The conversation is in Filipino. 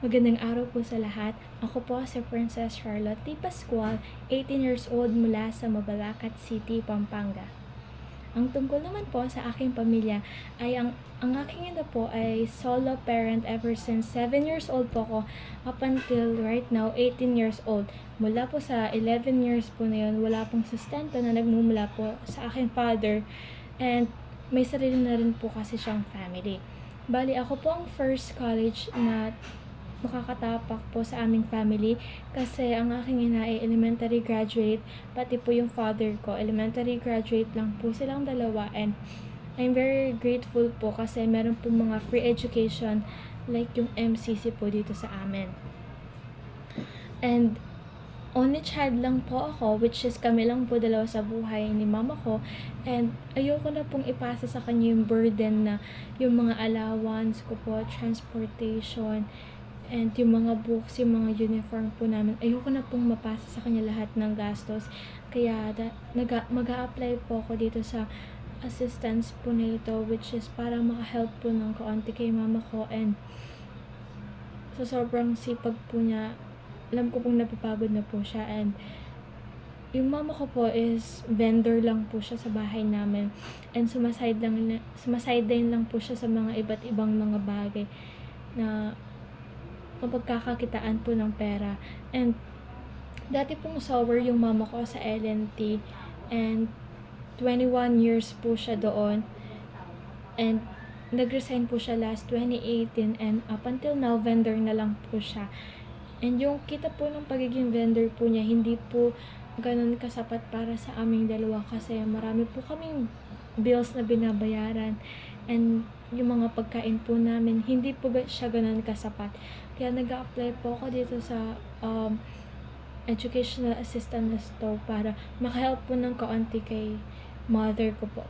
Magandang araw po sa lahat. Ako po si Princess Charlotte T. Pascual, 18 years old mula sa Mabalacat City, Pampanga. Ang tungkol naman po sa aking pamilya ay ang aking ina po ay solo parent ever since 7 years old po ako up until right now 18 years old. Mula po sa 11 years po na yun, wala pong sustento na nagmumula po sa aking father, and may sarili na rin po kasi siyang family. Bali, ako po ang first college na makakatapak po sa aming family kasi ang aking ina ay elementary graduate, pati po yung father ko elementary graduate lang po silang dalawa, and I'm very grateful po kasi meron po mga free education like yung MCC po dito sa amin. And only child lang po ako, which is kami lang po dalawa sa buhay ni mama ko, and ayoko na pong ipasa sa kanya yung burden na yung mga allowance ko po, transportation, and yung mga books, yung mga uniform po namin, ayoko na pong mapasa sa kanya lahat ng gastos. Kaya mag-a-apply po ako dito sa assistance po na ito, which is para maka-help po ng kaunti kay mama ko. And sa sobrang sipag po niya, alam ko pong napapagod na po siya. And yung mama ko po is vendor lang po siya sa bahay namin, and sumasideline lang po siya sa mga iba't ibang mga bagay na mapagkakakitaan po ng pera. And dati pong sober yung mama ko sa LNT, and 21 years po siya doon, and nag-resign po siya last 2018, and up until now vendor na lang po siya. And yung kita po ng pagiging vendor po niya, hindi po ganun kasapat para sa aming dalawa kasi marami po kaming bills na binabayaran, and yung mga pagkain po namin, hindi po siya ganun kasapat. Kaya nag-a-apply po ako dito sa educational assistance to para maka-help po ng kaunti kay mother ko po.